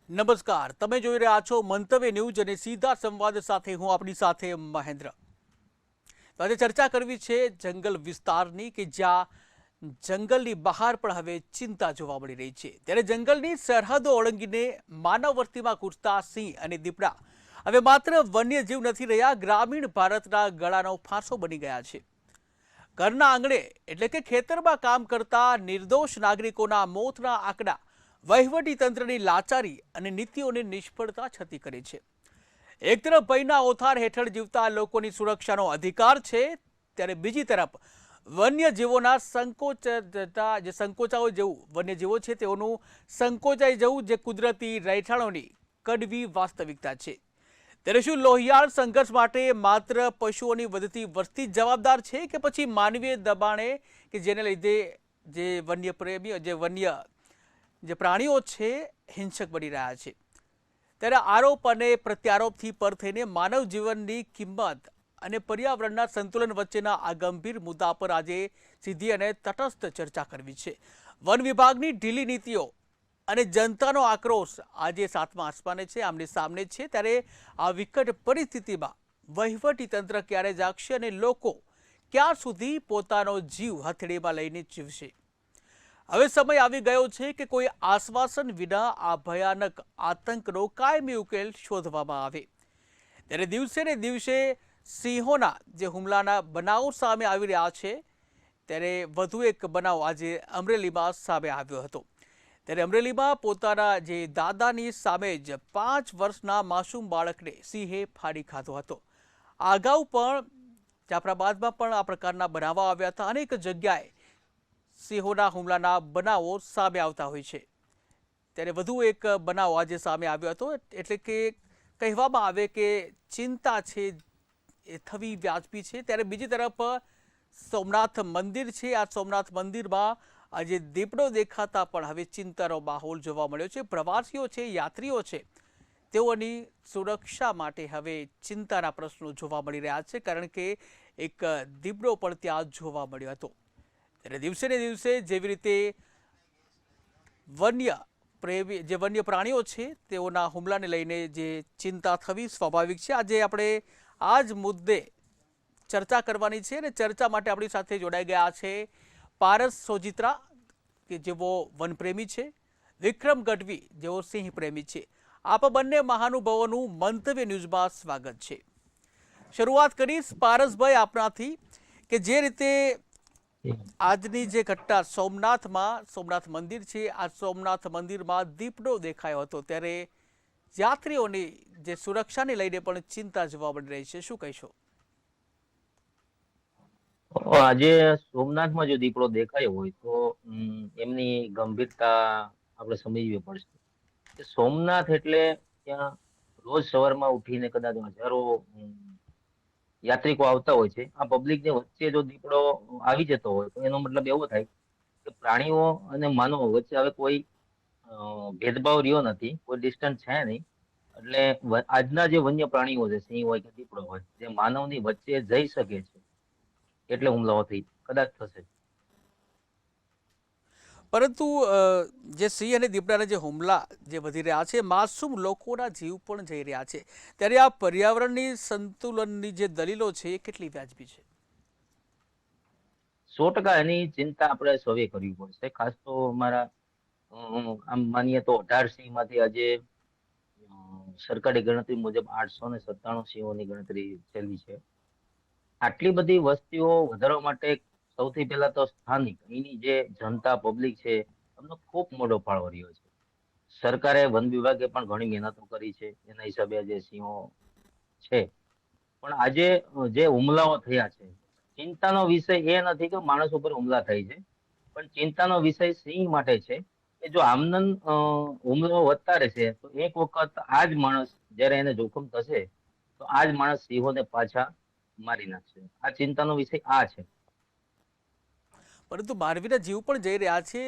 નમસ્કાર, તમે જોઈ રહ્યા છો મંતવ્ય ન્યૂઝ અને સીધા સંવાદ સાથે હું આપણી સાથે મહેન્દ્ર. તો આજે ચર્ચા કરવી છે જંગલ વિસ્તારની કે જ્યાં જંગલની બહાર પણ હવે ચિંતા જોવા મળી રહી છે. ત્યારે જંગલની સરહદો ઓળંગીને માનવ વસ્તીમાં ઘૂસતા સિંહ અને દીપડા હવે માત્ર વન્યજીવ નથી રહ્યા, ગ્રામીણ ભારતના ગળાનો ફાંસો બની ગયા છે. ઘરના આંગણે એટલે કે ખેતરમાં કામ કરતા નિર્દોષ નાગરિકોના મોતના આંકડા વહીવટી તંત્રની લાચારી અને નીતિઓની નિષ્ફળતા છતી કરે છે. એક તરફ ભયના ઓથાર હેઠળ જીવતા લોકોની સુરક્ષાનો અધિકાર છે, ત્યારે બીજી તરફ વન્યજીવોના સંકોચાઓ જેવું વન્યજીવો છે તેઓનું સંકોચાઈ જવું જે કુદરતી રહેઠાણોની કડવી વાસ્તવિકતા છે. ત્યારે શું લોહિયાળ સંઘર્ષ માટે માત્ર પશુઓની વધતી વસ્તી જવાબદાર છે કે પછી માનવીય દબાણે કે જેને લીધે જે વન્ય પ્રેમીઓ જે પ્રાણીઓ છે હિંસક બની રહ્યા છે? ત્યારે આરોપ અને પ્રત્યારોપથી પર થઈને માનવ જીવનની કિંમત અને પર્યાવરણના સંતુલન વચ્ચેના આ ગંભીર મુદ્દા પર આજે સીધી અને તટસ્થ ચર્ચા કરવી છે. વન વિભાગની ઢીલી નીતિઓ અને જનતાનો આક્રોશ આજે સાતમા આસમાને છે, આમને સામને છે. ત્યારે આ વિકટ પરિસ્થિતિમાં વહીવટી તંત્ર ક્યારે જાગશે અને લોકો ક્યાં સુધી પોતાનો જીવ હથેળીમાં લઈને જીવશે? હવે સમય આવી ગયો છે કે કોઈ આશ્વાસન વિના આ ભયાનક આતંકનો કાયમી ઉકેલ શોધવામાં આવે. ત્યારે દિવસે ને દિવસે સિંહોના જે હુમલાના બનાવો સામે આવી રહ્યા છે, ત્યારે વધુ એક બનાવ આજે અમરેલીમાં સામે આવ્યો હતો. ત્યારે અમરેલીમાં પોતાના જે દાદાની સામે જ 5 વર્ષના માસૂમ બાળકને સિંહે ફાડી ખાધો હતો. અગાઉ પણ જાફરાબાદમાં પણ આ પ્રકારના બનાવો આવ્યા હતા. અનેક જગ્યાએ સિંહોના હુમલાના બનાવો સામે આવતા હોય છે. ત્યારે વધુ એક બનાવ આજે સામે આવ્યો હતો. એટલે કે કહેવામાં આવે કે ચિંતા છે એ થવી વ્યાજબી છે. ત્યારે બીજી તરફ સોમનાથ મંદિર છે, આ સોમનાથ મંદિરમાં આજે દીપડો દેખાતા પણ હવે ચિંતાનો માહોલ જોવા મળ્યો છે. પ્રવાસીઓ છે, યાત્રીઓ છે, તેઓની સુરક્ષા માટે હવે ચિંતાના પ્રશ્નો જોવા મળી રહ્યા છે, કારણ કે એક દીપડો પણ ત્યાં જોવા મળ્યો હતો. ત્યારે દિવસે ને દિવસે જેવી રીતે વન્ય પ્રાણીઓ છે તેઓના હુમલાને લઈને જે ચિંતા થવી સ્વાભાવિક છે. આજે આપણે આ જ મુદ્દે ચર્ચા કરવાની છે અને ચર્ચા માટે આપણી સાથે જોડાઈ ગયા છે પારસ સોજિત્રા કે જેઓ વનપ્રેમી છે, વિક્રમ ગઢવી જેઓ સિંહ પ્રેમી છે. આપ બંને મહાનુભાવોનું મંતવ્ય ન્યૂઝમાં સ્વાગત છે. શરૂઆત કરીશ પારસભાઈ આપનાથી કે જે રીતે આજની જે ઘટના સોમનાથ મંદિર છે, આ સોમનાથ મંદિરમાં દીપડો દેખાયો હતો, ત્યારે યાત્રીઓની જે સુરક્ષાને લઈને પણ ચિંતા જોવા મળી રહી છે, શું કહેશો? આજે સોમનાથમાં જો દીપડો દેખાયો હોય તો એમની ગંભીરતા આપણે સમજવી પડશે. કે સોમનાથ એટલે ત્યાં રોજ સવારમાં ઉઠીને કદાચ હજારો યાત્રિકો આવતા હોય છે. આ પબ્લિકની વચ્ચે જો દીપડો આવી જતો હોય તો એનો મતલબ એવો થાય કે પ્રાણીઓ અને માનવો વચ્ચે હવે કોઈ ભેદભાવ રહ્યો નથી, કોઈ ડિસ્ટન્સ છે નહીં. એટલે આજના જે વન્ય પ્રાણીઓ છે, સિંહ હોય કે દીપડો હોય, જે માનવની વચ્ચે જઈ શકે છે એટલે હુમલાઓ કદાચ થશે. પરંતુ જે સિંહ અને દીપડાના જે હુમલા જે વધી રહ્યા છે, માસૂમ લોકોના જીવ પણ જઈ રહ્યા છે, ત્યારે આ પર્યાવરણની સંતુલનની જે દલીલો છે એ કેટલી વ્યાજબી છે? 100% એની ચિંતા આપણે સૌએ કરવી પડશે. ખાસ તો અમારા આમ માનીએ તો 18 સિંહ માંથી આજે સરકારી ગણતરી મુજબ 897 સિંહોની ગણતરી થયેલી છે. આટલી બધી વસ્તીઓ વધારવા માટે સૌથી પહેલા તો સ્થાનિક અહીંની જે જનતા પબ્લિક છે એમનો ખૂબ મોટો ફાળો રહ્યો છે. સરકારે વન વિભાગે પણ ઘણી મહેનતો કરી છે, એના હિસાબે જે સિંહો છે. પણ આજે જે હુમલાઓ થયા છે, ચિંતાનો વિષય એ નથી કે માણસ ઉપર હુમલા થાય છે, પણ ચિંતાનો વિષય સિંહ માટે છે કે જો આમનન હુમલો વધતા રહેશે તો એક વખત આ જ માણસ જયારે એને જોખમ થશે તો આ જ માણસ સિંહોને પાછા મારી નાખશે. આ ચિંતાનો વિષય આ છે. પરંતુ માનવીના જીવ પણ જઈ રહ્યા છે,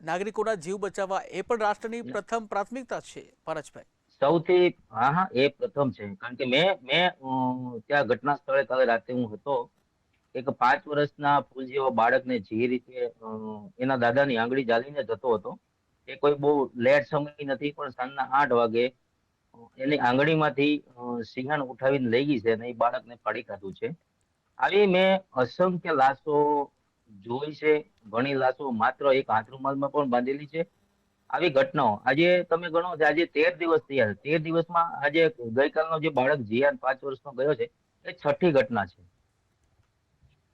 નાગરિકોના જીવ બચાવવા એ પણ રાષ્ટ્રની પ્રથમ પ્રાથમિકતા છે પરેશભાઈ. સૌથી હા, એ પ્રથમ છે. કારણ કે મેં ત્યાં ઘટના સ્થળે કાલે રાતે હું હતો. એક 5 વર્ષના ફૂલ જેવા બાળકને જે રીતે એના દાદાની આંગળી ઝાલીને જતો હતો, એ કોઈ બહુ લેટ સમય નથી, પણ સાંજના 8 વાગે એની આંગળીમાંથી સિંહણ ઉઠાવીને લઈ ગઈ છે અને એ બાળકને ફાડી ખાધું છે. આવી મેં અસંખ્ય લાશો જોઈ છે. ઘણી લાશો માત્ર એક હાથ રૂમાલમાં પણ બાંધેલી છે. આવી ઘટનાઓ આજે તમે ગણો છો, આજે 13 દિવસ થયા છે. 13 દિવસમાં આજે ગઈકાલનો જે બાળક જીયાન 5 વર્ષનો ગયો છે, એ છઠ્ઠી ઘટના છે.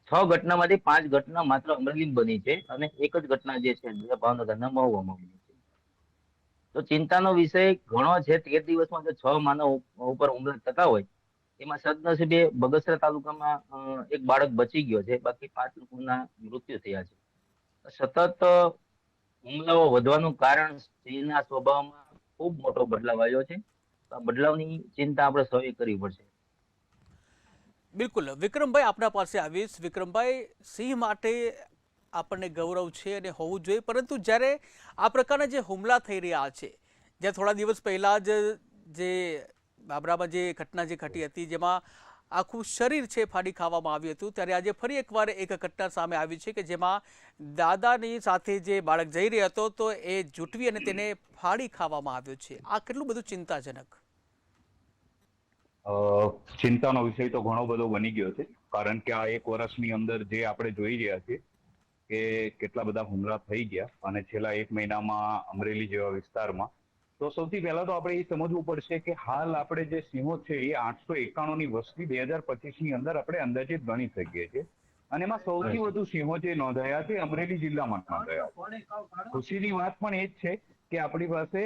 6 ઘટનામાંથી 5 ઘટના માત્ર અમરેલીમાં બની છે અને એક જ ઘટના જે છે જે ભાવનગરના મહુવામાં બની છે. તો ચિંતાનો વિષય ઘણો છે. 13 દિવસમાં જો 6 માનવ ઉપર હુમલા થતા હોય, એમાં સદનસીબે બગસરા તાલુકામાં એક બાળક બચી ગયો છે, બાકી 5 લોકોના મૃત્યુ થયા છે. સતત હુમલાઓ વધવાનું કારણ સિંહના સ્વભાવમાં ખૂબ મોટો બદલાવ આવ્યો છે. તો આ બદલાવની ચિંતા આપણે સૌએ કરવી પડશે. બિલકુલ વિક્રમભાઈ, આપના પાસે આવીશ. વિક્રમભાઈ, સિંહ માટે આપણને ગૌરવ છે અને હોવું જોઈએ, પરંતુ જ્યારે આ પ્રકારના જે હુમલા થઈ રહ્યા છે, જ્યાં થોડા દિવસ પહેલા જ જે બાબરામાં જે ઘટના જે ઘટી હતી, જેમાં આખું શરીર છે ફાડી ખાવામાં આવ્યું હતું, ત્યારે આજે ફરી એકવાર એક ઘટના સામે આવી છે કે જેમાં દાદાની સાથે જે બાળક જઈ રહ્યો હતો તો એ જૂટવી અને તેને ફાડી ખાવામાં આવ્યો છે. આ કેટલું બધું ચિંતાજનક? ચિંતાનો વિષય તો ઘણો બધો બની ગયો છે, કારણ કે આ 1 વર્ષની અંદર જે આપણે જોઈ રહ્યા છીએ કે કેટલા બધા હુમલા થઈ ગયા અને છેલ્લા 1 મહિનામાં અમરેલી જેવા વિસ્તારમાં. તો સૌથી પહેલા તો આપણે એ સમજવું પડશે કે હાલ આપણે જે સિંહો છે એ 891 ની વસ્તી 2025 ની અંદર આપણે અંદાજિત ગણી શકીએ છીએ, અને એમાં સૌથી વધુ સિંહો જે નોંધાયા છે અમરેલી જિલ્લામાં નોંધાયા. ખુશીની વાત પણ એ જ છે કે આપણી પાસે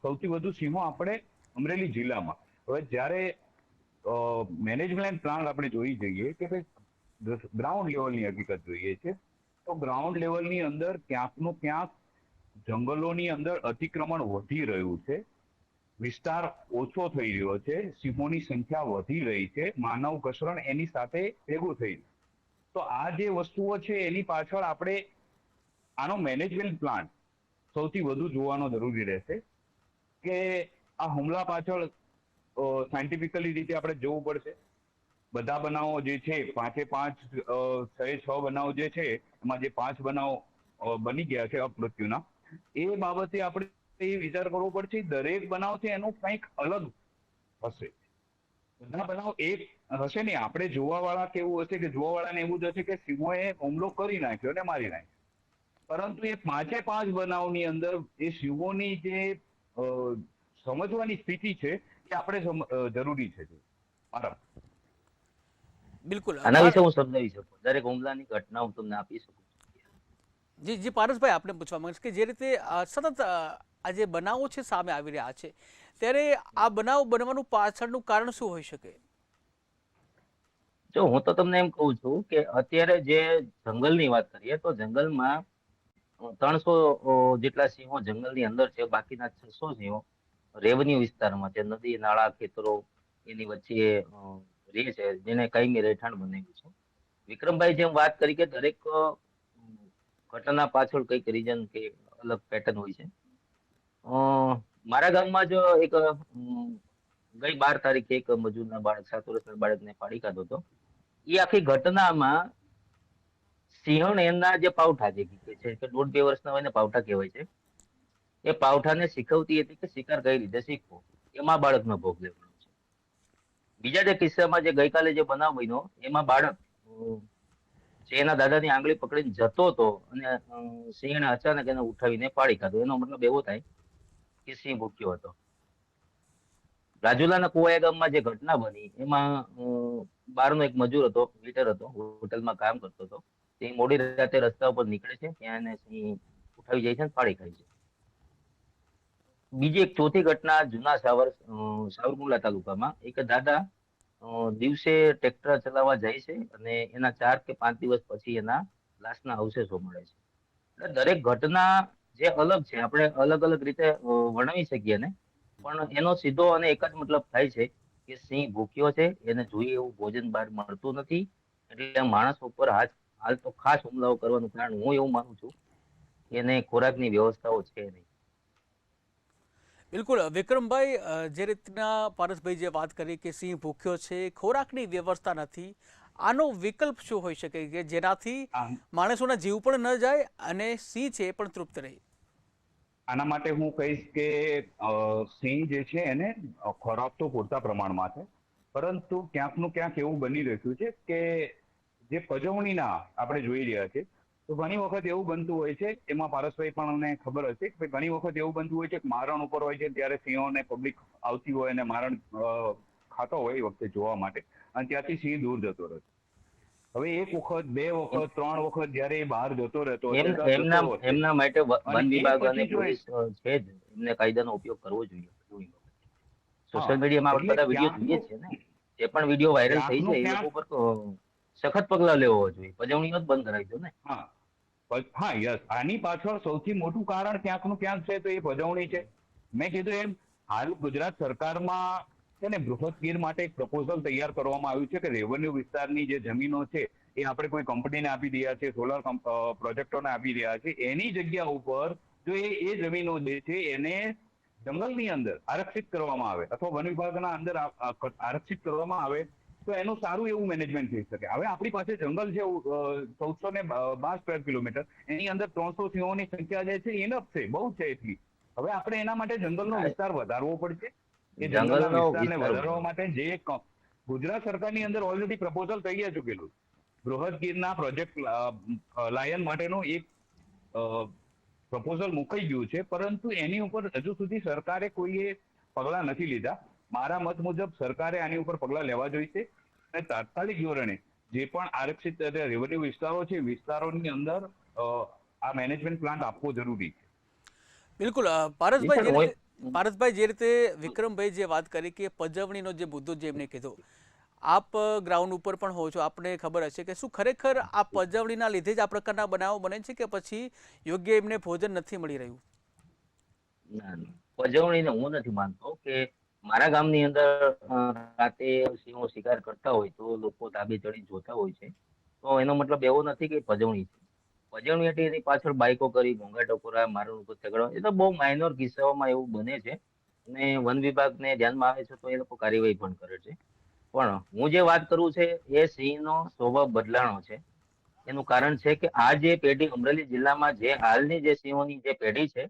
સૌથી વધુ સિંહો આપણે અમરેલી જિલ્લામાં. હવે જ્યારે મેનેજમેન્ટ પ્લાન આપણે જોઈ જઈએ કે ભાઈ ગ્રાઉન્ડ લેવલની હકીકત જોઈએ છે, તો ગ્રાઉન્ડ લેવલની અંદર ક્યાંકનું ક્યાંક જંગલોની અંદર અતિક્રમણ વધી રહ્યું છે, વિસ્તાર ઓછો થઈ રહ્યો છે, સિંહોની સંખ્યા વધી રહી છે, માનવ ઘસરણ એની સાથે ભેગું થઈ રહ્યું. તો આ જે વસ્તુઓ છે એની પાછળ આપણે આનો મેનેજમેન્ટ પ્લાન સૌથી વધુ જોવાનો જરૂરી રહેશે કે આ હુમલા પાછળ સાયન્ટિફિકલી રીતે આપણે જોવું પડશે. બધા બનાવો જે છે 5 6 બનાવ જે છે, એમાં જે 5 બનાવ બની ગયા છે અપમૃત્યુના, એ બાબતે આપણે એ વિચાર કરવો પડશે. દરેક બનાવ છે એનું કંઈક અલગ હશે. બધા બનાવ એક હશે નહીં. આપણે જોવાવાળા કેવું હશે કે જોવાવાળાને એવું જ હશે કે સિંહોએ હુમલો કરી નાખ્યો અને મારી નાખ્યો, પરંતુ એ 5 બનાવની અંદર એ સિંહોની જે સમજવાની સ્થિતિ છે એ આપણે જરૂરી છે. બિલકુલ. આના વિશે હું સમજાવી શકું. દરેક હુમલાની ઘટના હું તમને આપી શકું. જી જી પારસભાઈ, આપણે પૂછવા માંગીશ કે જે રીતે સતત આ જે બનાવો છે સામે આવી રહ્યા છે, ત્યારે આ બનાવ બનવાનું પાછળનું કારણ શું હોઈ શકે? જો હું તો તમને એમ કહું છું કે અત્યારે જે જંગલની વાત કરીએ તો જંગલમાં 300 જેટલા સિંહો જંગલની અંદર છે, બાકીના 600 સિંહો રેવન્યુ વિસ્તારમાં છે, નદી નાળા ખેતરો એની વચ્ચે રહે છે, જેને કાયમી રહેઠાણ બનાવ્યું છે. વિક્રમભાઈ જેમ વાત કરી કે દરેક ઘટના પાછળ કઈક રીઝન કે અલગ પેટર્ન હોય છે. મારા ગામમાં જ એક ગઈ 12 તારીખે એક મજૂરના બાળક 7 વર્ષના બાળકને ફાડી ખાધો હતો. એ આખી ઘટનામાં સિંહણ એના જે પાવઠા જે છે કે 1.5-2 વર્ષના હોય ને પાવઠા કહેવાય છે, એ પાવઠાને શીખવતી હતી કે શિકાર કઈ રીતે શીખવો. એમાં બાળકનો ભોગ લેવાનો છે. બીજા જે કિસ્સામાં જે ગઈકાલે જે બનાવ બન્યો, એમાં બાળક જે એના દાદાની આંગળી પકડીને જતો હતો અને સિંહણે અચાનક એને ઉઠાવીને પાડી ખાધો. એનો મતલબ એવો થાય કે સિંહ ભૂખ્યો હતો. રાજુલાના કુવાયા ગામમાં જે ઘટના બની એમાં બહારનો એક મજૂર હતો, વેટર હતો, હોટલમાં કામ કરતો હતો. તે મોડી રાતે રસ્તા ઉપર નીકળે છે, ત્યાં એને સિંહ ઉઠાવી જાય છે અને ફાડી ખાય છે. બીજી એક ચોથી ઘટના જૂના સાવરકુંડલા તાલુકામાં એક દાદા દિવસે ટ્રેક્ટર ચલાવવા જાય છે અને એના 4 કે 5 દિવસ પછી એના લાશના અવશેષો મળે છે. એટલે દરેક ઘટના જે અલગ છે આપણે અલગ અલગ રીતે વર્ણવી શકીએ ને, પણ એનો સીધો અને એક જ મતલબ થાય છે કે સિંહ ભૂખ્યો છે, એને જોઈએ એવું ભોજન બહાર મળતું નથી, એટલે માણસ ઉપર હાલ તો ખાસ હુમલાઓ કરવાનું કારણ હું એવું માનું છું કે એને ખોરાકની વ્યવસ્થાઓ છે નહીં. બિલકુલ વિક્રમભાઈ, જે રીતના પારસભાઈ જે વાત કરી કે સિંહ ભૂખ્યો છે, ખોરાકની વ્યવસ્થા નથી, આનો વિકલ્પ શું હોઈ શકે કે જેનાથી માણસોના જીવ પણ ન જાય અને સિંહ છે પણ તૃપ્ત રહે? આના માટે હું કહીશ કે સિંહ જે છે એને ખોરાક તો પૂરતા પ્રમાણમાં છે, પરંતુ ક્યાંકનું ક્યાંક એવું બની રહ્યું છે કે જે પજવણીના આપણે જોઈ રહ્યા છે, તો ઘણી વખત એવું બનતું હોય છે, એમાં પારસભાઈ પણ અમને ખબર હશે કે ઘણી વખત એવું બનતું હોય છે કે મારણ ઉપર હોય છે ત્યારે સિંહોને પબ્લિક આવતી હોય અને મારણ ખાતો હોય એ વખતે જોવા માટે, અને ત્યાંથી સિંહ દૂર જતો રહે. હવે એક વખત, બે વખત, 3 વખત જયારે એ બહાર જતો રહેતો હશે, જતો હશે, એમના માટે અને વન એ વિભાગ અને પછી જો પોલીસ છે જ, એમને કાયદાનો ઉપયોગ કરવો જોઈએ. હા, સોશિયલ મીડિયામાં આપણે એટલે બધા વિડીયો જોઈએ ક્યાંકનું છે ને, જે પણ વિડીયો વાયરલ થઈ ક્યાંકનું છે એ લોકો ક્યાંક પર તો સખત પગલા લેવો જોઈએ, પજવણીઓ જ બંધ કરાવી દો ને. હા હા યસ, આની પાછળ સૌથી મોટું કારણ ક્યાંકનું ક્યાંક છે તો એ પજવણી છે. મેં કીધું એમ, હાલ ગુજરાત સરકારમાં છે ને બૃહદ ગીર માટે એક પ્રપોઝલ તૈયાર કરવામાં આવ્યું છે કે રેવન્યુ વિસ્તારની જે જમીનો છે એ આપણે કોઈ કંપનીને આપી રહ્યા છે, સોલર પ્રોજેક્ટોને આપી રહ્યા છે, એની જગ્યા ઉપર જો એ જમીનો જે છે એને જંગલની અંદર આરક્ષિત કરવામાં આવે અથવા વન વિભાગના અંદર આરક્ષિત કરવામાં આવે તો એનું સારું એવું મેનેજમેન્ટ થઈ શકે. હવે આપણી પાસે જંગલ છે 1412 સ્ક્વેર કિલોમીટર, એની અંદર 300 સિંહોની સંખ્યા જે છે ઇનફ છે, બહુ છે એટલી. હવે આપણે એના માટે જંગલનો વિસ્તાર વધારવો પડશે. એ જંગલના જંગલનો વિસ્તારને વિસ્તાર વધારવા માટે જે ગુજરાત સરકારની અંદર ઓલરેડી પ્રપોઝલ તૈયાર ચૂકેલું, બૃહદ ગીરના પ્રોજેક્ટ લાયન માટેનું એક પ્રપોઝલ મુકાઈ ગયું છે, પરંતુ એની ઉપર હજુ સુધી સરકારે કોઈએ પગલાં નથી લીધા. મારા મત મુજબ સરકારે આની ઉપર પગલાં લેવા જોઈશે અને તાત્કાલિક ધોરણે જે પણ આરક્ષિત રેવન્યુ વિસ્તારો છે, વિસ્તારોની અંદર આ મેનેજમેન્ટ પ્લાન્ટ આપવો જરૂરી છે. બિલકુલ પારસભાઈ જે રીતે વિક્રમભાઈ જે વાત કરી કે પજવણીનો જે મુદ્દો જે એમને કીધો, આપ ગ્રાઉન્ડ ઉપર પણ હો છો, આપને ખબર હશે કે શું ખરેખર આ પજવણીના લીધે જ આ પ્રકારના બનાવો બને છે કે પછી યોગ્ય એમને ભોજન નથી મળી રહ્યું? ના, પજવણીને હું નથી માનતો કે મારા ગામની અંદર રાતે સિંહો શિકાર કરતા હોય તો લોકો ધાબે ચડી જોતા હોય છે, તો એનો મતલબ એવો નથી કે પજવણી છે. પજવણી એટલે એની પાછળ બાઈકો કરી ઘોંઘાટો કરવા, મારણ ઉપર ઝઘડો, એ તો બહુ માઇનોર કિસ્સાઓમાં એવું બને છે અને વન વિભાગને ધ્યાનમાં આવે છે તો એ લોકો કાર્યવાહી પણ કરે છે. પણ હું જે વાત કરું છે એ સિંહનો સ્વભાવ બદલાણો છે. એનું કારણ છે કે આ જે પેઢી અમરેલી જિલ્લામાં જે હાલની જે સિંહોની જે પેઢી છે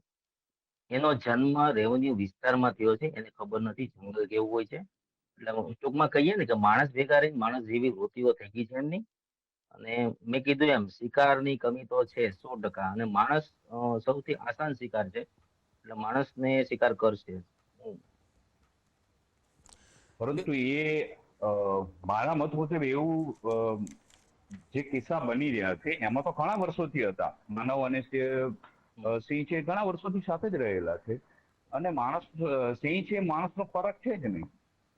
એનો જન્મ રેવન્યુ વિસ્તારમાં થયો છે, એને ખબર નથી જંગલ કેવું હોય છે. એટલે ટૂંકમાં કહીએ ને કે માણસ ભેગા રહીને માણસ જેવી વૃત્તિઓ થઈ ગઈ છે એમની. અને મેં કીધું એમ, શિકારની કમી તો છે 100%, અને માણસ સૌથી આસાન શિકાર છે, એટલે માણસને શિકાર કરશે. પરંતુ એ મારા મત મુજબ એવું જે કિસ્સા બની રહ્યા છે એમાં તો ઘણા વર્ષોથી હતા. માનવ અને સિંહ છે ઘણા વર્ષોથી સાથે જ રહેલા છે, અને માણસ સિંહ છે માણસનો ખોરાક છે જ નહીં,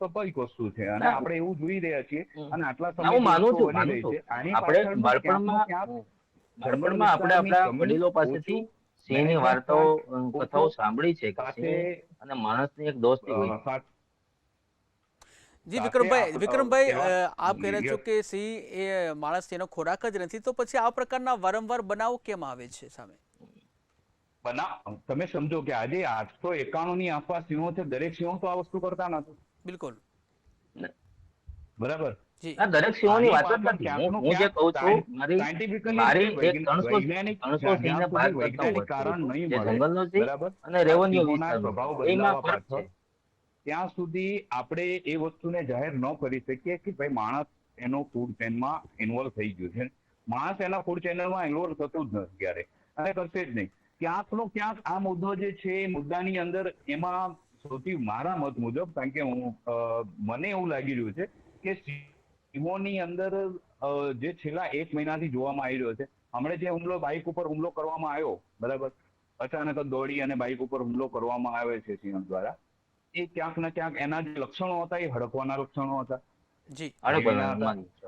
સ્વાભાવિક વસ્તુ છે, અને ના, આપણે એવું જોઈ રહ્યા છીએ અને આટલા ના, હું સમયથી માનું વસ્તુઓ છું બની રહી છે. આની આપણે પાછળનું ક્યાંકનું ક્યાંક જંગલ બાળપણમાં આપણે વિસ્તારની આપણા કમી, વડીલો પાસેથી ઓછું સિંહની મેનેજમેન્ટ વાર્તાઓ, પ્લાન્ટ, કથાઓ ઓછો સાંભળી છે કે સાથે સિંહ અને માણસની એક દોસ્તી હોય છે. જી સાથે વિક્રમભાઈ, એવા આપ કહી રહ્યા છો યસ, કે સિંહ એ માણસ એનો ખોરાક જ નથી, તો પછી આ પ્રકારના વારંવાર બનાવો કેમ આવે છે સામે? તમે સમજો કે આજે 891 ની આસપાસ સિંહો છે, દરેક સિંહો તો આ વસ્તુ કરતા નથી. બિલકુલ. બરાબર. જી. ના, દરેક સિંહોની આની વાત જ પાછળ નથી. ક્યાંકનું હું જે ક્યાંક કહું છું, સાયન્ટિફિકલી મારી રીતે એક 300 વૈજ્ઞાનિક, 300 સિંહને જ્યાં બાદ સુધી કરતા હું વૈજ્ઞાનિક વાત કરું કારણ છું, નહીં જે મળે, જંગલનો સિંહ બરાબર, અને આ રેવન્યુ સિંહોના વિસ્તારનો સ્વભાવ સિંહ, એમાં બદલાવા ફરક છે. પાછળ, ત્યાં સુધી આપણે એ વસ્તુને જાહેર ન કરી શકીએ કે ભાઈ માણસ એનો ફૂડ ચેનમાં ઇન્વોલ્વ થઈ ગયું છે. માણસ એના ફૂડ ચેનલમાં ઇન્વોલ્વ થતું જ નથી ક્યારે, અને કરશે જ નહીં. ક્યાંકનો ક્યાંક આ મુદ્દો જે છે એ મુદ્દાની અંદર એમાં સૌથી મારા મત મુજબ, કારણ કે મને એવું લાગી રહ્યું છે કે સિંહોની અંદર જે છેલ્લા 1 મહિનાથી જોવામાં આવી રહ્યો છે, હમણાં જે હુમલો બાઇક ઉપર હુમલો કરવામાં આવ્યો, બરાબર, અચાનક જ દોડી અને બાઇક ઉપર હુમલો કરવામાં આવે છે સિંહ દ્વારા, એ ક્યાંક ને ક્યાંક એના જે લક્ષણો હતા એ હડકવાના લક્ષણો હતા. જી.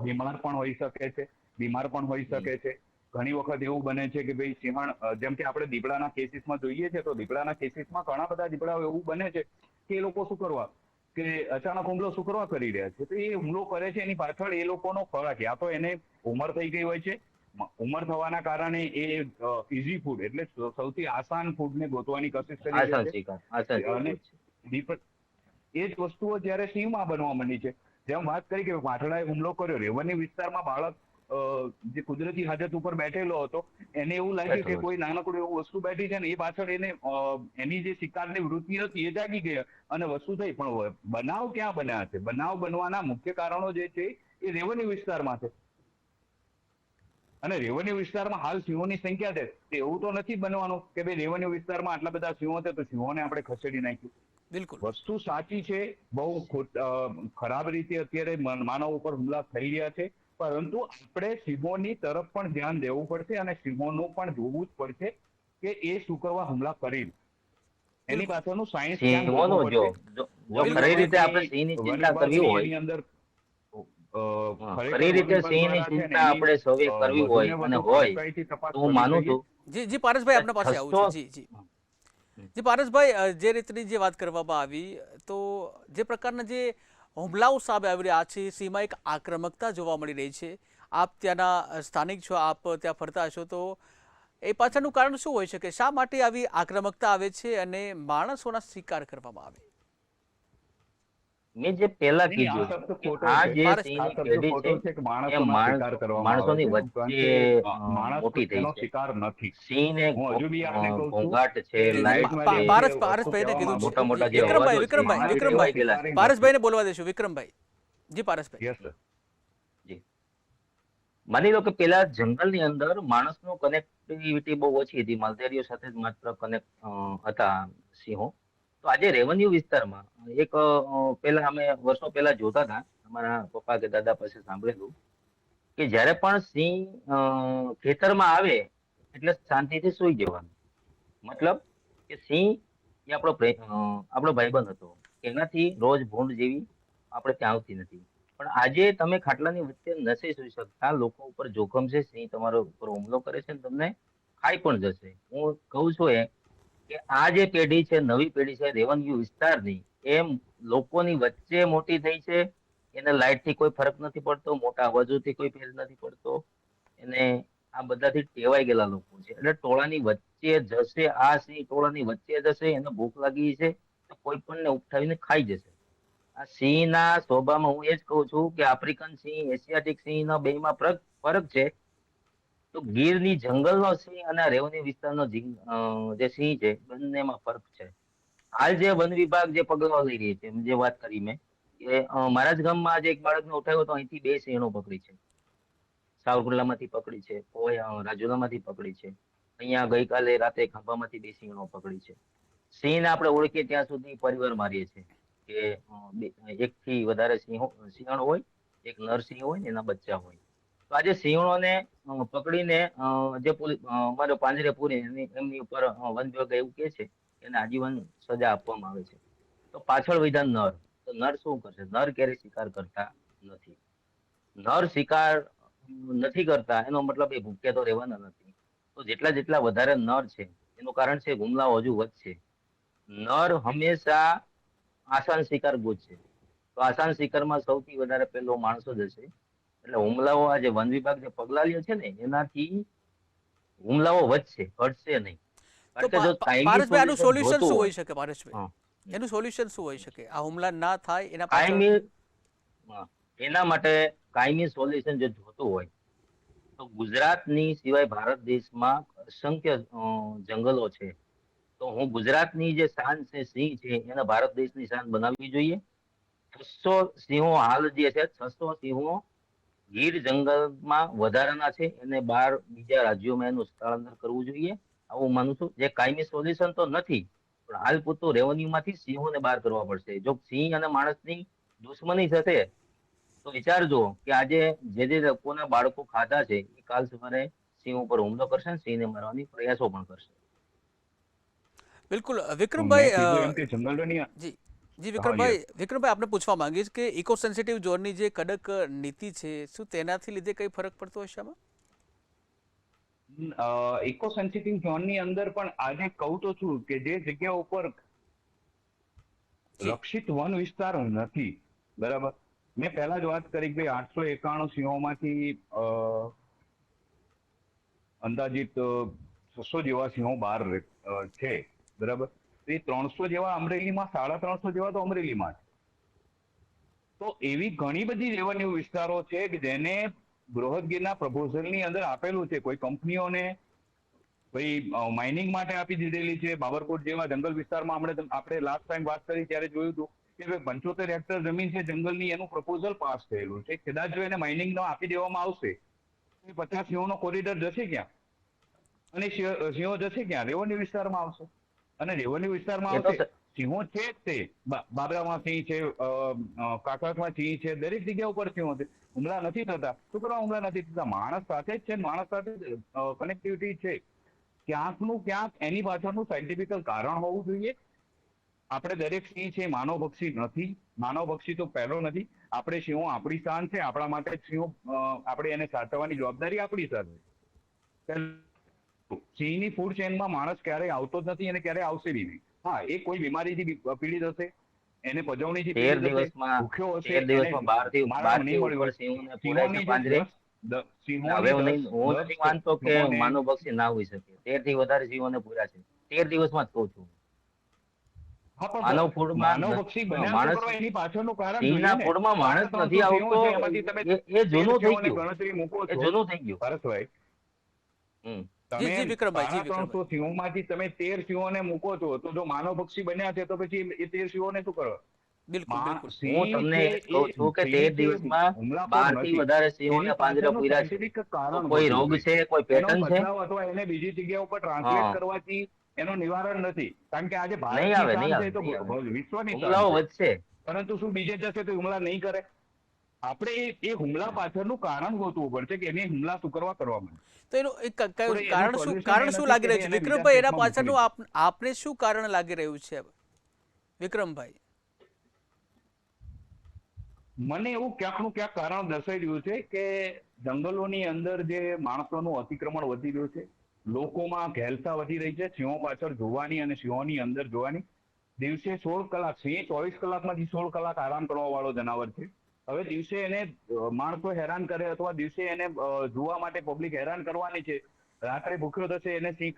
બીમાર પણ હોઈ શકે છે, બીમાર પણ હોઈ શકે છે. ઘણી વખત એવું બને છે કે ભાઈ સિંહણ, જેમ કે આપણે દીપડાના કેસીસમાં જોઈએ છે, તો દીપડાના કેસીસમાં ઘણા બધા દીપડાઓ એવું બને છે કે એ લોકો શું કરવા, કે અચાનક હુમલો શું કરવા કરી રહ્યા છે, તો એ હુમલો કરે છે એની પાછળ એ લોકોનો ખોરાક, યા તો એને ઉંમર થઈ ગઈ હોય છે, ઉંમર થવાના કારણે એ ઇઝી ફૂડ એટલે સૌથી આસાન ફૂડને ગોતવાની કોશિશ કરી રહ્યા આસાન શિકાર, આસાન છે. અને શિકાર. એ જ વસ્તુઓ જ્યારે સિંહમાં બનવા માંડી છે, જેમ વાત કરી કે પાઠડાએ હુમલો કર્યો, રેવન્યુ વિસ્તારમાં બાળક જે કુદરતી હાજત ઉપર બેઠેલો હતો એને એવું લાગ્યું કે બેઠેલો કોઈ નાનકડું એવું વસ્તુ બેઠી છે ને એ પાછળ એને એની જે શિકારની વૃત્તિ હતી એ જાગી ગઈ અને વસ્તુ થઈ. પણ બનાવ ક્યાં બન્યા છે? બનાવ બનવાના મુખ્ય કારણો જે છે એ રેવન્યુ વિસ્તારમાં છે. અને રેવન્યુ વિસ્તારમાં હાલ સિંહોની સંખ્યા છે, તો એવું તો નથી બનવાનું કે ભાઈ રેવન્યુ વિસ્તારમાં આટલા બધા સિંહો છે તો સિંહોને આપણે ખસેડી નાખ્યું. બિલકુલ. વસ્તુ સાચી છે, બહુ ખરાબ રીતે અત્યારે માનવ ઉપર હુમલા થઈ રહ્યા છે, પરંતુ આપણે સિંહોની તરફ પણ ધ્યાન દેવું પડશે અને સિંહોનું પણ જોવું જ પડશે કે એ શું કરવા હુમલા કરી. એની બિલકુલ. પાછળનું સાયન્સ ધ્યાન સિંહોનો ગોતવું જો પડશે. જો જો વન ખરી રીતે વિભાગની- આપણે સિંહની વન ચિંતા કરવી વિભાગની હોય, એની અંદર ખરેખર ખરી વન રીતે વિભાગ સિંહની દ્વારા છે ને ચિંતા એની આપણે સૌએ કરવી વધુ ને હોય અને વધુ હોય કડકાઈથી તપાસ તો હું કરવી માનું જોઈએ. છું જી જી પારસભાઈ, કે આપના પાસે આવું 600 છું. જી પારસભાઈ, જે રીતની જે વાત કરવામાં આવી, તો જે પ્રકારના જે હુમલાઓ સામે આવી રહ્યા છે, સિંહમાં એક આક્રમકતા જોવા મળી રહી છે. આપ ત્યાંના સ્થાનિક છો, આપ ત્યાં ફરતા હશો, તો એ પાછળનું કારણ શું હોઈ શકે? શા માટે આવી આક્રમકતા આવે છે અને માણસોના શિકાર કરવામાં આવે? મેં જે પહેલા નહીં, આ કીધું શબ્દ કે ખોટો આ છે. જે પારસ- આ સિંહની શબ્દ પેઢી ખોટો છે છે કે એ માણસોના શિકાર કરવામાં આવે માણસોની છે, કારણ વચ્ચે કે માણસ મોટી થઈ એનો છે. શિકાર નથી. સિંહને હું હજુ બી આપને કહું છું, ઘોંઘાટ છે, જી, જી, લાઇટ મિનિટમાં છે, જે વસ્તુ પારસભાઈને કહેવા કીધું માંગુ છે. મોટા મોટા જી, જે વિક્રમભાઈ, અવાજો છે, વિક્રમભાઈ, આ રીતે વિક્રમભાઈ, વાગેલા છે. પારસભાઈને બોલવા દેશું. વિક્રમભાઈ, જી પારસભાઈ. Yes sir. જી. માની લો કે પેલા જંગલની અંદર માણસનું કનેક્ટિવિટી બહુ ઓછી હતી, માલધારીઓ સાથે જ માત્ર કનેક્ટ હતા સિંહો. તો આજે રેવન્યુ વિસ્તારમાં એક પેલા અમે વર્ષો પહેલા જોતા હતા, અમારા પપ્પા કે દાદા પાસે સાંભળેલું કે જ્યારે પણ સિંહ ખેતરમાં આવે એટલે શાંતિથી સૂઈ જવાનું. મતલબ કે સિંહ એ આપણો ભાઈબંધ હતો, એનાથી રોજ ભૂંડ જેવી આપણે ત્યાં આવતી નથી. પણ આજે તમે ખાટલાની વચ્ચે નથી સૂઈ શકતા, લોકો ઉપર જોખમ છે, સિંહ તમારો ઉપર હુમલો કરે છે ને તમને ખાઈ પણ જશે. હું કહું છું કે આ જે પેઢી છે, નવી પેઢી છે રેવન્યુ વિસ્તારની, એમ લોકોની વચ્ચે મોટી થઈ છે. એને લાઇટ થી કોઈ ફરક નથી પડતો, મોટા અવાજોથી કોઈ ફેર નથી પડતો. એને આ બધાથી ટેવાઈ ગયેલા લોકો છે. એટલે ટોળાની વચ્ચે જશે, આ સિંહ ટોળાની વચ્ચે જશે, એને ભૂખ લાગી છે તો કોઈ પણ ને ઉઠાવીને ખાઈ જશે. આ સિંહના સ્વભાવમાં હું એ જ કહું છું કે આફ્રિકન સિંહ, એશિયાટિક સિંહનો બેમાં ફરક છે. તો ગીરની જંગલનો સિંહ અને રેવન્યુ વિસ્તારનો જે સિંહ છે, બંનેમાં ફરક છે. હાલ જે વન વિભાગ જે પગલાઓ લઈ રહી છે, જે વાત કરી મેં, કે મારા જ ગામમાં આજે એક બાળકને ઉઠાવ્યો તો અહીંથી 2 સિંહણો પકડી છે. સાવરકુંડલામાંથી પકડી છે, રાજુલામાંથી પકડી છે. અહીંયા ગઈકાલે રાતે ખાંભામાંથી 2 સિંહણો પકડી છે. સિંહને આપણે ઓળખીએ ત્યાં સુધી પરિવાર મારીએ છીએ કે એક થી વધારે સિંહણ હોય, એક નર સિંહ હોય ને એના બચ્ચા હોય. તો આજે સિંહણોને પકડીને જે અમારે પાંજરે પૂરી એમની ઉપર વન વિભાગ એવું કે છે કે એને આજીવન સજા આપવામાં આવે છે. તો પાછળ વિધાન નર, તો નર શું કરશે? નર ક્યારેય શિકાર કરતા નથી. નર શિકાર નથી કરતા એનો મતલબ એ ભૂખ્યા તો રહેવાના નથી. તો જેટલા વધારે નર છે એનું કારણ છે હુમલાઓ હજુ વધશે. નર હંમેશા આસાન શિકાર ગોતશે. તો આસાન શિકારમાં સૌથી વધારે પેલો માણસો જ હશે. એટલે હુમલાઓ આ જે વન વિભાગ જે પગલા લે છે ને એનાથી હુમલાઓ વધશે, ઘટશે નહીં. તો કારણ કે જો કાયમી પારસભાઈ, આનું સોલ્યુશન સોલ્યુશન જોતું શું હોય, હોઈ શકે? પારસભાઈ, હા, એનું સોલ્યુશન શું હોઈ શકે? આ હુમલા ના થાય એના પાછળ કાયમી એના માટે કાયમી સોલ્યુશન જો જોતું હોય તો ગુજરાતની સિવાય ભારત દેશમાં અસંખ્ય જંગલો છે. તો હું ગુજરાતની જે શાન છે, સિંહ છે, એને ભારત દેશની શાન બનાવવી જોઈએ. 600 સિંહો હાલ જે છે, 600 સિંહો ગીર જંગલમાં વધારાના છે, એને બીજા રાજ્યોમાં એનું સ્થળાંતર કરવું જોઈએ. આવું માનું છું. જે કાયમી સોલ્યુશન તો નથી, પણ હાલ પૂરતું રેવન્યુમાંથી સિંહોને બહાર કરવા પડશે. જો સિંહ અને માણસની દુશ્મની થશે તો વિચારજો કે આજે જે લોકોના બાળકો ખાધા છે એ કાલ સવારે સિંહ ઉપર હુમલો કરશે, સિંહને મારવાની પ્રયાસો પણ કરશે. બિલકુલ. મેં કીધું એમ વિક્રમભાઈ, કે જંગલોની જી જી હા યસ. વિક્રમભાઈ, આપને પૂછવા માંગીશ કે ઇકો સેન્સિટિવ ઝોનની જે કડક નીતિ છે, શું તેનાથી લીધે કઈ ફરક પડતો હશે આમાં? ઇકો સેન્સિટિવ ઝોનની અંદર પણ આજે કહું તો છું કે જે જગ્યા ઉપર જી. રક્ષિત વન વિસ્તાર નથી, બરાબર. મેં પહેલા જ વાત કરી કે 891 સિંહોમાંથી અંદાજિત 600 જેવા સિંહો બહાર છે, બરાબર. તો એ 300 જેવા અમરેલીમાં, 350 જેવા તો અમરેલીમાં છે. તો એવી ઘણી બધી રેવન્યુ વિસ્તારો છે કે જેને બૃહદ ગીરના પ્રપોઝલની અંદર આપેલું છે, કોઈ કંપનીઓને ભાઈ માઇનિંગ માટે આપી દીધેલી છે. બાબરકોટ જેવા જંગલ વિસ્તારમાં આપણે લાસ્ટ ટાઈમ વાત કરી ત્યારે જોયું હતું કે ભાઈ 75 હેક્ટર જમીન છે જંગલની, એનું પ્રપોઝલ પાસ થયેલું છે. કદાચ જો એને માઇનિંગ આપી દેવામાં આવશે તો 50 સિંહોનો કોરિડોર જશે ક્યાં? અને સિંહો જશે ક્યાં? રેવન્યુ વિસ્તારમાં આવશે. અને રેવન્યુ વિસ્તારમાં એ તો આવશે, સિંહો છે જ તે. બાબરામાં સિંહ છે, કાંકરામાં સિંહ છે, દરેક જગ્યા ઉપર સિંહો છે. હુમલા નથી થતા. શું કરવા હુમલા નથી થતા? માણસ સાથે જ છે, માણસ સાથે કનેક્ટિવિટી છે. ક્યાંકનું ક્યાંક એની પાછળનું સાયન્ટિફિકલ કારણ હોવું જોઈએ. આપણે દરેક સિંહ છે માનવ પક્ષી નથી. માનવ પક્ષી તો પહેલો નથી. આપણે સિંહો, આપણી શાન છે, આપણા માટે સિંહો, આપણે એને સાચવવાની જવાબદારી આપણી સાથે. સિંહની ફૂડ ચેનમાં માણસ ક્યારેય આવતો જ નથી અને ક્યારેય આવશે બી નહીં. હા, એ કોઈ બીમારીથી પીડિત હશે, એને પજવણીથી 13 પીડિત હશે, દિવસમાં ભૂખ્યો હશે, 13 દિવસમાં એને 12 થી મારણ નહીં ઉપર મળ્યું. સિંહોને પૂરાય છે સિંહોની જે પાંજરે. હવે સિંહોની હું દસ નથી માનતો કે સિંહોને, માનવ પક્ષી ના હોઈ શકે. 13 થી વધારે સિંહોને પૂરા છે 13 દિવસમાં જ કહું છું. હા, પણ માનવ ફૂડમાં માનવ પક્ષી બન્યા શું માણસ કરવા? એની પાછળનું કારણ સિંહના જોઈએ ને. ફૂડમાં માણસ નથી 300 સિંહો આવતો. છે, એમાંથી તમે એ 13 જૂનું થઈ સિંહોને ગયું. ગણતરી મૂકો એ છો, જૂનું થઈ ગયું. પારસભાઈ. હમ જી તમે જી વિક્રમભાઈ, જી 350 વિક્રમભાઈ. સિંહોમાંથી તમે 13 સિંહોને મૂકો છો, તો જો માનવ પક્ષી બન્યા છે તો પછી એ 13 સિંહોને શું કરો? બિલકુલ બિલકુલ. હું સિંહ તમને છે એ જ કહું છું કે સિંહ 13 છે, દિવસમાં હુમલાખોર 12 થી નથી. વધારે સિંહોને એની પાંજરે પાછળનું પૂર્યા છે. સાયન્ટિફિક તો કારણ કોઈ ગોતવું રોગ જોઈએ. છે, કોઈ એનો પેટર્ન છે? બદલાવ અથવા એને બીજી જગ્યા ઉપર ટ્રાન્સલેટ હા, કરવાથી એનું નિવારણ નથી. કારણ કે આજે નહીં ભારતની આવે, નહીં શાન આવે, છે તો નહીં આવે. વિશ્વની શાન હુમલાઓ છે. વધશે. પરંતુ શું બીજે જશે તો હુમલા નહીં કરે? આપણે એ હુમલા પાછળનું કારણ ગોતવું પડશે કે એને હુમલા શું કરવા માંગે. તો એનું આપણે એનું કારણ શું, સોલ્યુશન એ કારણ શું નથી લાગી કે રહ્યું છે એને બીજા વિક્રમભાઈ? એના સ્ટેટમાં મોકલી પાછળનું દો. આપને શું કારણ લાગી રહ્યું છે વિક્રમભાઈ? મને એવું ક્યાંકનું ક્યાંક કારણ દર્શાઈ રહ્યું છે કે જંગલોની અંદર જે માણસોનું અતિક્રમણ વધી રહ્યું છે, લોકોમાં ઘેલસા વધી રહી છે, સિંહો પાછળ જોવાની અને સિંહોની અંદર જોવાની. દિવસે 16 કલાક, સિંહ 24 કલાકમાંથી 16 કલાક આરામ કરવા વાળો જનાવર છે. હવે દિવસે એને માણસો હેરાન કરે અથવા દિવસે એને જોવા માટે પબ્લિક હેરાન કરવાની છે. રાત્રે ભૂખ્યો થશે, એને સિંહ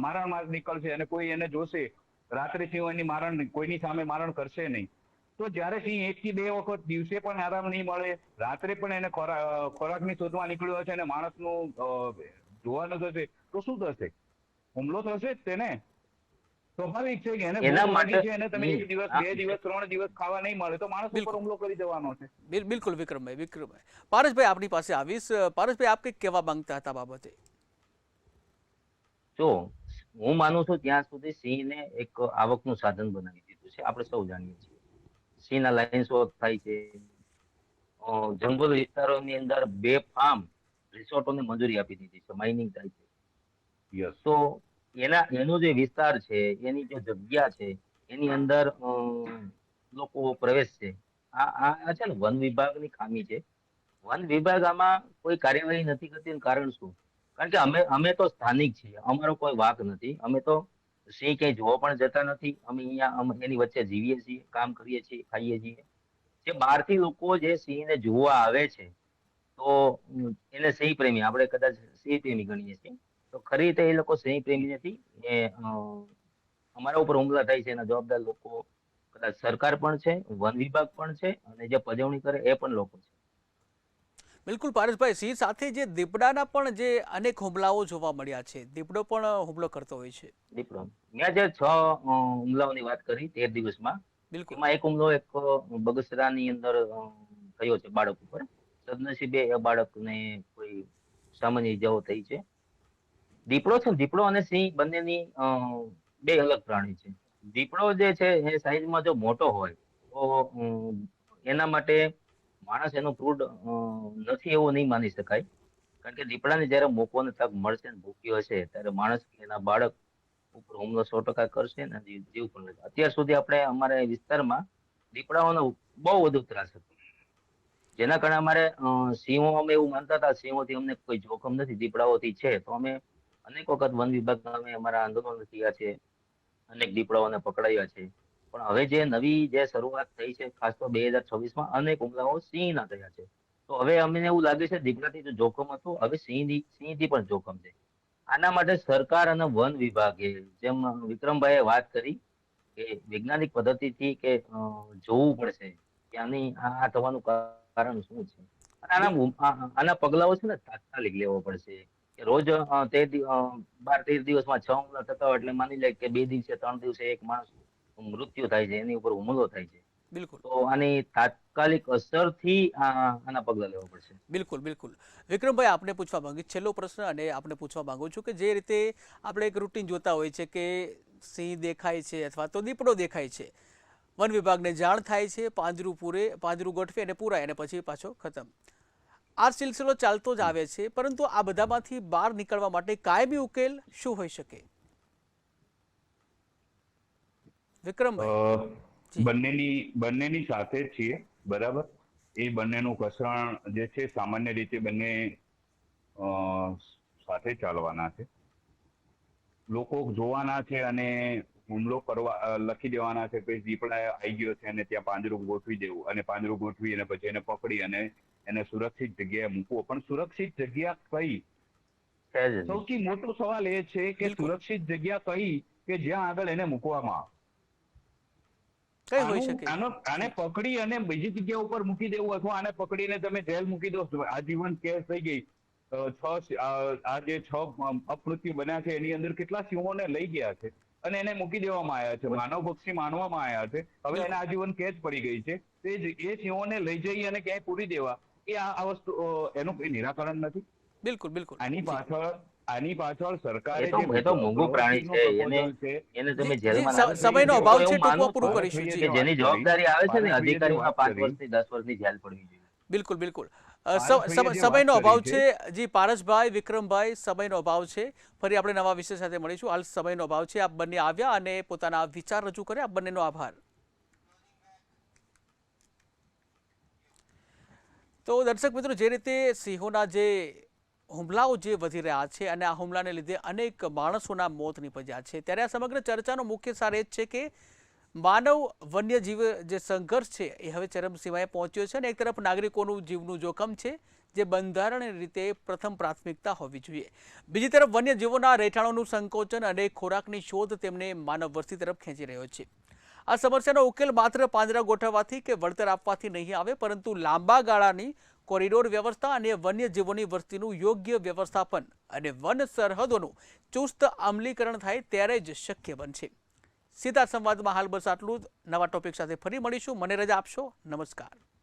મારણ નીકળશે અને કોઈ એને જોશે. રાત્રે સિંહ એની મારણ, કોઈની સામે મારણ કરશે નહીં. તો જ્યારે સિંહ 1 થી 2 વખત દિવસે પણ આરામ નહીં મળે, રાત્રે પણ એને ખોરાકની શોધવા નીકળ્યો હશે અને માણસનું જોવાનું થશે, તો શું થશે? હુમલો થશે જ તેને. સ્વાભાવિક છે કે એને એના ભૂખ માટે લાગી છે અને તમે 1 દિવસ, 2 દિવસ, 3 દિવસ ખાવા નહીં મળે તો માણસ ઉપર બિલકુલ હુમલો કરી દેવાનો છે. બિલકુલ વિક્રમભાઈ. પારસભાઈ આપની પાસે આવીશ. પારસભાઈ, આપ કંઈક કહેવા માંગતા હતા બાબતે. જો હું માનું છું ત્યાં સુધી સિંહને એક આવકનું સાધન બનાવી દીધું છે. આપણે સૌ જાણીએ છીએ સિંહના લાઇન શો થાય છે. જંગલ વિસ્તારોની અંદર બેફામ રિસોર્ટોને મંજૂરી આપી દીધી છે, માઇનિંગ થાય છે. યસ. તો એનો જે વિસ્તાર છે, એની જે જગ્યા છે, એની અંદર લોકો પ્રવેશ છે. આ છે ને વન વિભાગની ખામી છે. વન વિભાગ આમાં કોઈ કાર્યવાહી નથી કરતી. કારણ શું? કારણ કે અમે તો સ્થાનિક છીએ, અમારો કોઈ વાંક નથી. અમે તો સિંહ ક્યાંય જોવા પણ જતા નથી. અમે અહીંયા એની વચ્ચે જીવીએ છીએ, કામ કરીએ છીએ, ખાઈએ છીએ. જે બહારથી લોકો જે સિંહને જોવા આવે છે, તો એને સિંહ પ્રેમી, આપણે કદાચ સિંહ પ્રેમી ગણીએ છીએ, તો ખરી રીતે એ લોકો સિંહ પ્રેમી નથી. એ અમારા ઉપર હુમલા થાય છે એના જવાબદાર લોકો કદાચ સરકાર પણ છે, વન વિભાગ પણ છે, અને જે પજવણી કરે એ પણ લોકો છે. બિલકુલ પારસભાઈ, સિંહ સાથે જે દીપડાના પણ જે અનેક હુમલાઓ જોવા મળ્યા છે. દીપડો પણ હુમલો કરતો હોય છે. દીપડો, મેં જે 6 હુમલાઓની વાત કરી 13 દિવસમાં, બિલકુલ. એમાં એક હુમલો એક બગસરાની અંદર થયો છે બાળક ઉપર. સદનસીબે એ બાળકને કોઈ સામાન્ય ઇજાઓ થઈ છે. દીપડો છે ને, દીપડો અને સિંહ બંનેની બે અલગ પ્રાણી છે. દીપડો જે છે એ સાઈઝમાં જો મોટો હોય તો એના માટે માણસ એનો ક્રૂડ નથી એવું નહીં માની શકાય. કારણ કે દીપડાને જયારે મોકો ને તક મળશે ને ભૂખ્યો હશે, ત્યારે માણસ એના બાળક ઉપર હુમલો 100% કરશે ને જીવ પણ લેશે. અત્યાર સુધી આપણે અમારા વિસ્તારમાં દીપડાઓનો બહુ વધુ ત્રાસ હતો, જેના કારણે અમારે સિંહો, અમે એવું માનતા હતા સિંહોથી અમને કોઈ જોખમ નથી, દીપડાઓથી છે. તો અમે અનેક વખત વન વિભાગના અમે અમારા આંદોલન થયા છે, અનેક દીપડાઓને પકડાયા છે. પણ હવે જે નવી જે શરૂઆત થઈ છે, ખાસ તો 2026માં અનેક હુમલાઓ સિંહના થયા છે. તો હવે અમને એવું લાગે છે દીપડાથી જો જોખમ હતું, હવે સિંહથી પણ જોખમ છે. આના માટે સરકાર અને વન વિભાગે, જેમ વિક્રમભાઈએ વાત કરી કે વૈજ્ઞાનિક પદ્ધતિથી કે જોવું પડશે કે આની આ થવાનું કારણ શું છે. આના પગલાઓ છે ને તાત્કાલિક લેવો પડશે કે રોજ 12-13 દિવસમાં 6 હુમલા થતા હોય એટલે માની લે કે 2 દિવસે 3 દિવસે એક માણસ મૃત્યુ થાય છે, એની ઉપર હુમલો થાય છે, બિલકુલ તો આની તાત્કાલિક અસરથી આના પગલા લેવા પડશે. બિલકુલ બિલકુલ. વિક્રમભાઈ, આપને પૂછવા માંગુ છેલ્લો પ્રશ્ન અને આપને પૂછવા માંગુ છું કે જે રીતે આપણે એક રૂટીન જોતા હોય છે કે સિંહ દેખાય છે અથવા તો દીપડો દેખાય છે, વન વિભાગને જાણ થાય છે, પાંજરું ગોઠવે અને પૂરાય અને પછી પાછો ખતમ. આ સિલસિલો ચાલતો જ આવે છે, પરંતુ આ બધામાંથી બહાર નીકળવા માટે કાયમી ઉકેલ શું હોઈ શકે? વિક્રમભાઈ. જી. બંનેની સાથે જ છીએ, બરાબર. એ બંનેનું ઘર્ષણ જે છે સામાન્ય રીતે બંને સાથે ચાલવાના છે. લોકો જોવાના છે અને હુમલો કરવા લખી દેવાના છે કે દીપડા આવી ગયો છે અને ત્યાં પાંજરું ગોઠવી દેવું, અને પાંજરું ગોઠવી અને પછી એને પકડી અને એને સુરક્ષિત જગ્યાએ મૂકવો. પણ સુરક્ષિત જગ્યા કઈ? સૌથી મોટો સવાલ એ છે કે સુરક્ષિત જગ્યા કઈ કે જ્યાં આગળ એને મૂકવામાં આવે. આને પકડી અને બીજી જગ્યા ઉપર મૂકી દેવું અથવા આને પકડીને તમે જેલ મૂકી દો, આજીવન કેસ થઈ ગઈ. આ જે 6 અપમૃત્યુ બન્યા છે એની અંદર કેટલા સિંહોને લઈ ગયા છે અને એને મૂકી દેવામાં આવ્યા છે, માનવ પક્ષી માનવામાં આવ્યા છે. હવે એને આજીવન કેદ પડી ગઈ છે. એ સિંહોને લઈ જઈ અને ક્યાંય પૂરી દેવા, એ આ વસ્તુ એનું કોઈ નિરાકરણ નથી. બિલકુલ બિલકુલ. આની પાછળ સરકારે તો મોંઘું પ્રાણી છે, એને તમે જેલમાં સમયનો અભાવ છે, ટૂંકમાં પૂરું કરીશું. જી, જેની જવાબદારી આવે છે ને અધિકારીઓના 5 વર્ષથી 10 વર્ષની જેલ પડવી જોઈએ. બિલકુલ બિલકુલ. સમયનો અભાવ છે. જી પારસભાઈ, વિક્રમભાઈ, સમયનો અભાવ છે. ફરી આપણે નવા વિષય સાથે મળીશું. હાલ સમયનો અભાવ છે. આપ બંને આવ્યા અને પોતાના વિચાર રજૂ કર્યા. આપ બંનેનો આભાર. તો દર્શક મિત્રો, જે રીતે સિંહોના જે હુમલાઓ જે વધી રહ્યા છે અને આ હુમલાને લીધે અનેક માણસોના મોત નીપજ્યા છે, ત્યારે આ સમગ્ર ચર્ચાનો મુખ્ય સાર એ જ છે કે માનવ વન્યજીવ જે સંઘર્ષ છે એ હવે ચરમસીમાએ પહોંચ્યો છે અને એક તરફ નાગરિકોનું જીવનું જોખમ છે, જે બંધારણીય રીતે પ્રથમ પ્રાથમિકતા હોવી જોઈએ. બીજી તરફ વન્યજીવોના રહેઠાણોનું સંકોચન અને ખોરાકની શોધ તેમને માનવ વસ્તી તરફ ખેંચી રહ્યો છે. આ સમસ્યાનો ઉકેલ માત્ર પાંજરા ગોઠવવાથી કે વળતર આપવાથી નહીં આવે, પરંતુ લાંબા ગાળાની કોરિડોર વ્યવસ્થા અને વન્યજીવોની વસ્તીનું યોગ્ય વ્યવસ્થાપન અને વન સરહદોનું ચુસ્ત અમલીકરણ થાય ત્યારે જ શક્ય બનશે. સીધા સંવાદમાં હાલ બસ આટલું જ. નવા ટોપિક સાથે ફરી મળીશું. મને રજા આપશો. નમસ્કાર.